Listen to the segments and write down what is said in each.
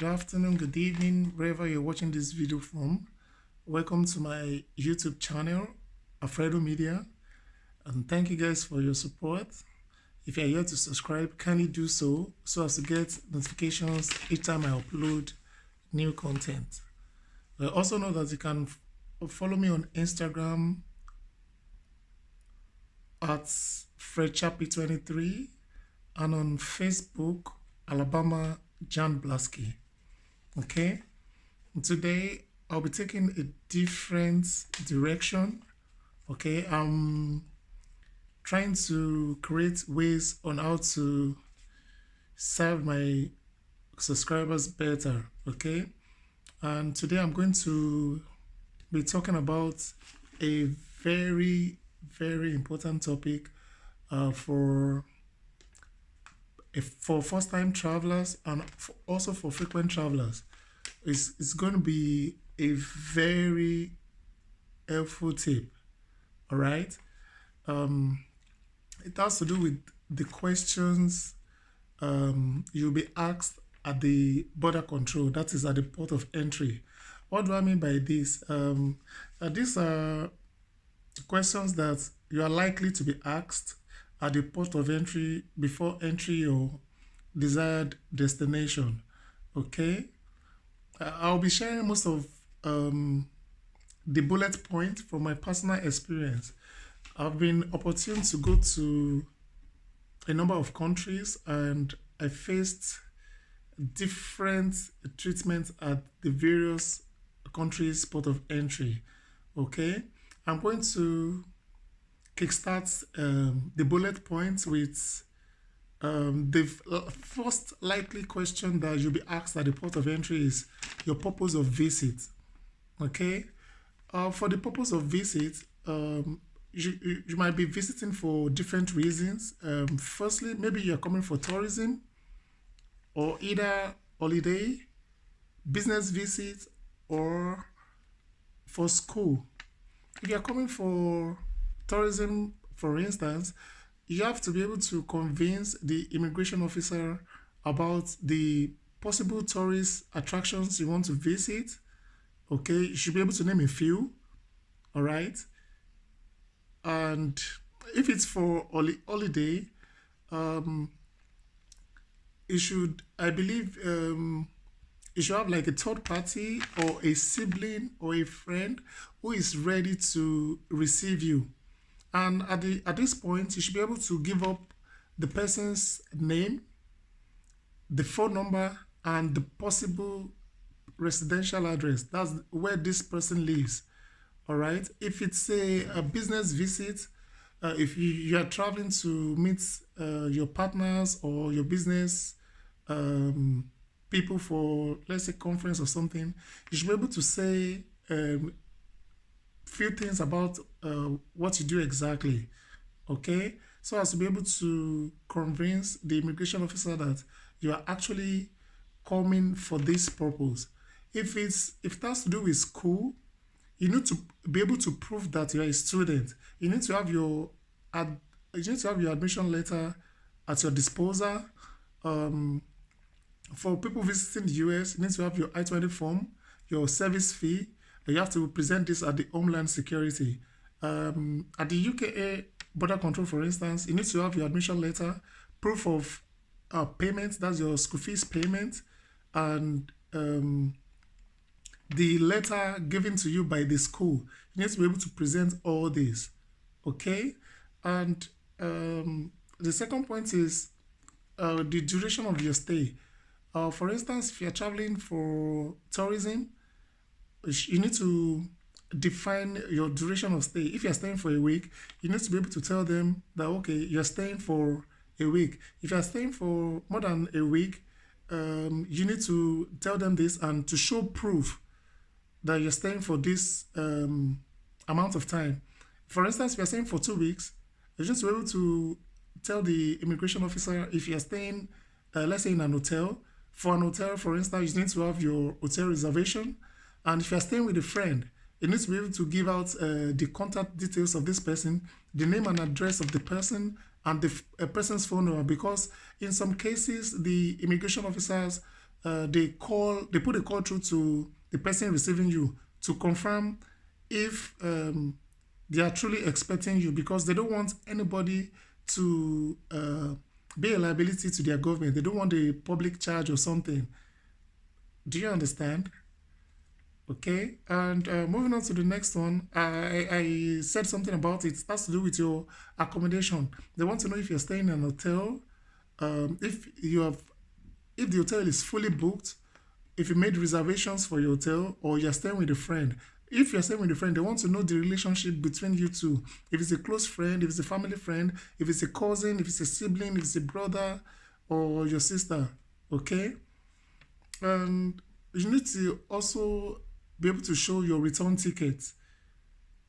good afternoon, good evening, wherever you're watching this video from. Welcome to my YouTube channel, Alfredo Media, and thank you guys for your support. If you're here to subscribe, kindly do so as to get notifications each time I upload new content. Also know that you can follow me on Instagram at FredChappy23 and on Facebook, Alabama Jan Blasky. Okay, today I'll be taking a different direction. Okay, I'm trying to create ways on how to serve my subscribers better. Okay, and today I'm going to be talking about a very important topic for first-time travelers and also for frequent travelers. It's going to be a very helpful tip. All right. It has to do with the questions you'll be asked at the border control, that is at the port of entry. What do I mean by this? These are questions that you are likely to be asked at the port of entry before entry your desired destination. Okay, I'll be sharing most of the bullet point from my personal experience. I've been opportune to go to a number of countries and I faced different treatments at the various countries port of entry. Okay, I'm going to kickstart the bullet points with the first likely question that you'll be asked at the port of entry is your purpose of visit. Okay, for the purpose of visit, you might be visiting for different reasons. Firstly, maybe you're coming for tourism or either holiday, business visit, or for school. If you're coming for tourism, for instance, you have to be able to convince the immigration officer about the possible tourist attractions you want to visit. Okay, you should be able to name a few. All right. And if it's for holiday, you should, I believe, you should have like a third party or a sibling or a friend who is ready to receive you. And at this point, you should be able to give up the person's name, the phone number, and the possible residential address. That's where this person lives. All right. If it's a business visit, if you are traveling to meet your partners or your business people for, let's say, conference or something, you should be able to say few things about what you do exactly. Okay, so as to be able to convince the immigration officer that you are actually coming for this purpose. If it has to do with school, you need to be able to prove that you are a student. You need to have your admission letter at your disposal. For people visiting the US, you need to have your I-20 form, your service fee. You have to present this at the Homeland Security. At the UKA border control, for instance, you need to have your admission letter, proof of payment, that's your school fees payment, and the letter given to you by the school. You need to be able to present all this. Okay? And the second point is the duration of your stay. For instance, if you're traveling for tourism, you need to define your duration of stay. If you're staying for a week, you need to be able to tell them that, okay, you're staying for a week. If you're staying for more than a week, you need to tell them this and to show proof that you're staying for this amount of time. For instance, if you're staying for 2 weeks, you need to be able to tell the immigration officer if you're staying, let's say in an hotel. For an hotel, for instance, you need to have your hotel reservation. And if you're staying with a friend, you need to be able to give out the contact details of this person, the name and address of the person, and the person's phone number. Because in some cases, the immigration officers they put a call through to the person receiving you to confirm if they are truly expecting you, because they don't want anybody to be a liability to their government. They don't want a public charge or something. Do you understand? Okay, and moving on to the next one, I said something about it. It has to do with your accommodation. They want to know if you're staying in an hotel, if you have, if the hotel is fully booked, if you made reservations for your hotel, or you're staying with a friend. If you're staying with a friend, they want to know the relationship between you two. If it's a close friend, if it's a family friend, if it's a cousin, if it's a sibling, if it's a brother or your sister. Okay, and you need to also be able to show your return ticket.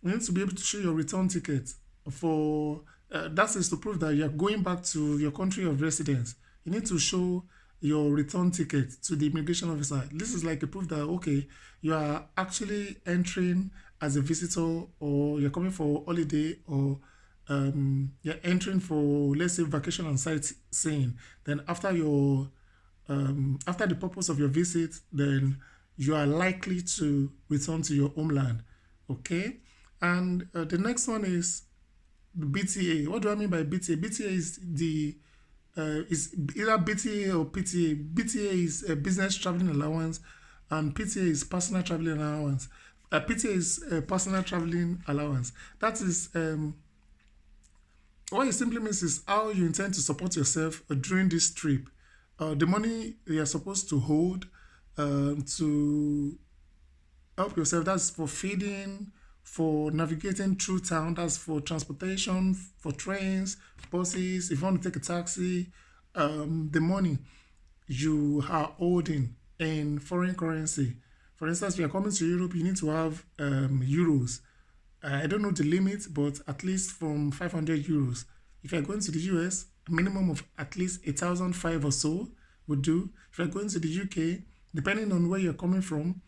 You need to be able to show your return ticket for that is to prove that you're going back to your country of residence. You need to show your return ticket to the immigration officer. This is like a proof that okay, you are actually entering as a visitor, or you're coming for holiday, or you're entering for, let's say, vacation and sightseeing. Then after the purpose of your visit, then you are likely to return to your homeland. Okay, and the next one is the BTA. What do I mean by BTA? BTA is either BTA or PTA. BTA is a business traveling allowance, and PTA is personal traveling allowance. PTA is a personal traveling allowance. That is what it simply means is how you intend to support yourself during this trip. The money you are supposed to hold to help yourself. That's for feeding, for navigating through town. That's for transportation, for trains, buses. If you want to take a taxi, the money you are holding in foreign currency. For instance, if you're coming to Europe, you need to have euros. I don't know the limit, but at least from 500 euros. If you're going to the US, a minimum of at least 1,005 or so would do. If you're going to the UK, depending on where you're coming from,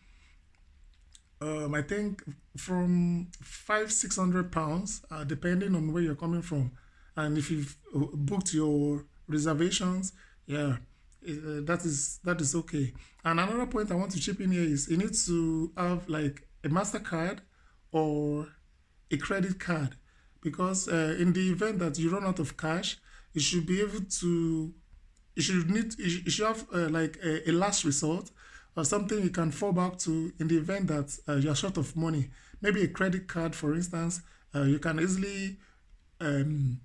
I think from 500-600 pounds, depending on where you're coming from, and if you've booked your reservations, yeah, that is okay. And another point I want to chip in here is you need to have like a Mastercard or a credit card, because in the event that you run out of cash, you should be able to you should have like a last resort, or something you can fall back to in the event that you're short of money. Maybe a credit card, for instance. You can easily um,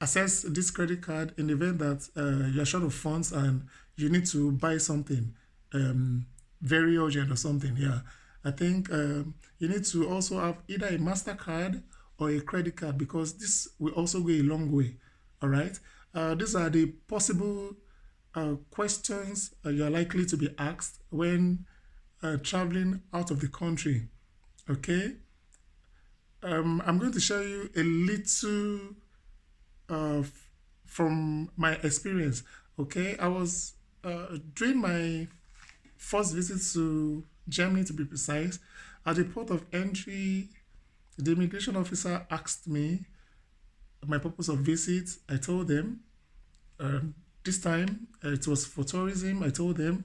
access this credit card in the event that you're short of funds and you need to buy something um, very urgent or something. Yeah, I think you need to also have either a Mastercard or a credit card, because this will also go a long way. All right. These are the possible questions you are likely to be asked when traveling out of the country. Okay. I'm going to show you a little from my experience. Okay, I was during my first visit to Germany, to be precise. At the port of entry, the immigration officer asked me my purpose of visit. I told them. This time it was for tourism. I told them.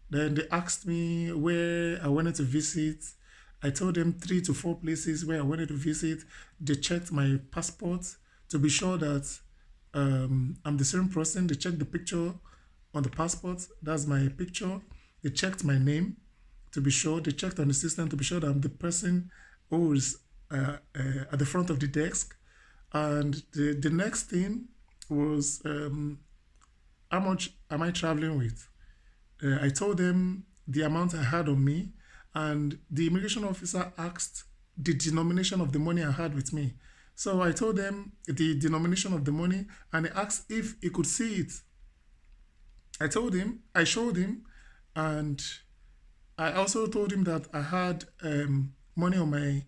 Then they asked me where I wanted to visit. I told them 3 to 4 places where I wanted to visit. They checked my passport to be sure that I'm the same person. They checked the picture on the passport. That's my picture. They checked my name to be sure. They checked on the system to be sure that I'm the person who is at the front of the desk. And the next thing was how much am I traveling with? I told them the amount I had on me, and the immigration officer asked the denomination of the money I had with me. So I told them the denomination of the money, and he asked if he could see it. I told him, I showed him, and I also told him that I had money on my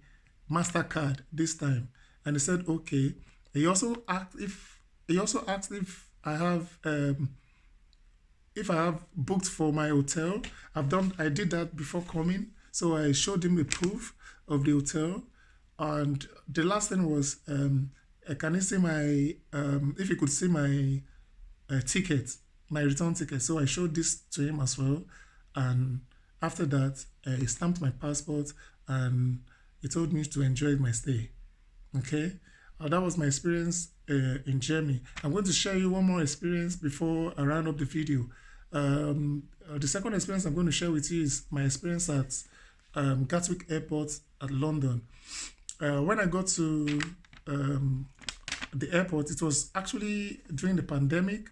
Mastercard this time, and he said okay. He also asked if I have booked for my hotel. I did that before coming, so I showed him the proof of the hotel. And the last thing was, can he see my if he could see my ticket, my return ticket. So I showed this to him as well. And after that, he stamped my passport and he told me to enjoy my stay. Okay. That was my experience in Germany. I'm going to share you one more experience before I round up the video. The second experience I'm going to share with you is my experience at Gatwick Airport at London. When I got to um, the airport, it was actually during the pandemic.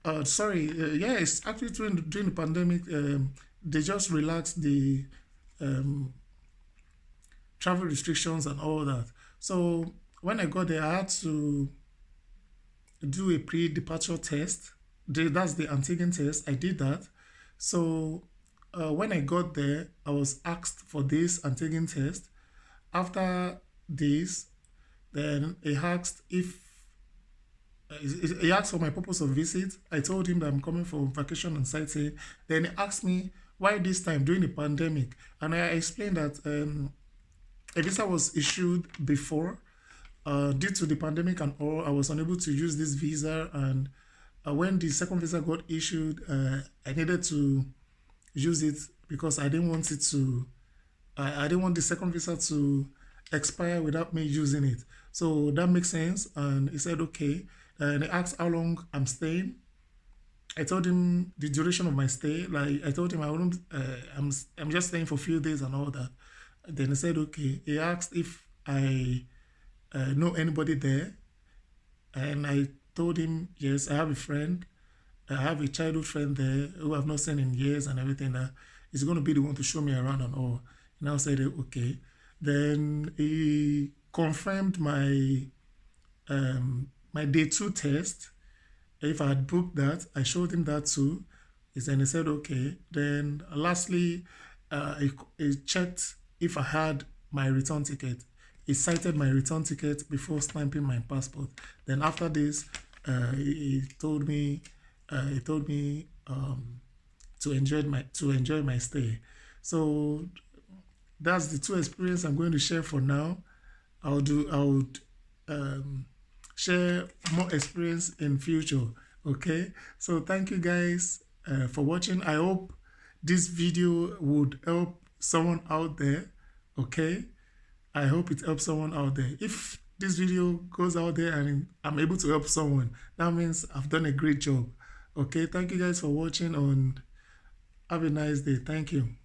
Yeah, it's actually during the pandemic. They just relaxed the um, travel restrictions and all that. So when I got there, I had to do a pre-departure test. That's the antigen test. I did that. So when I got there, I was asked for this antigen test. After this, then he asked for my purpose of visit. I told him that I'm coming for vacation and sightseeing. Then he asked me why this time during the pandemic, and I explained that a visa was issued before. Due to the pandemic and all, I was unable to use this visa. And when the second visa got issued, I needed to use it because I didn't want it to. I didn't want the second visa to expire without me using it. So that makes sense. And he said, okay. And he asked how long I'm staying. I told him the duration of my stay. Like I told him I wouldn't. I'm just staying for a few days and all that. Then he said, okay. He asked if I know anybody there, and I told him yes. I have a friend. I have a childhood friend there who I've not seen in years and everything. That is going to be the one to show me around and all. And I said okay. Then he confirmed my day two test. If I had booked that, I showed him that too. And he said okay. Then lastly, he checked if I had my return ticket. He cited my return ticket before stamping my passport. Then after this, he told me to enjoy my stay. So that's the two experience I'm going to share for now. I would share more experience in future. Okay. So thank you guys for watching. I hope this video would help someone out there. Okay. I hope it helps someone out there. If this video goes out there and I'm able to help someone, that means I've done a great job. Okay. Thank you guys for watching and have a nice day. Thank you.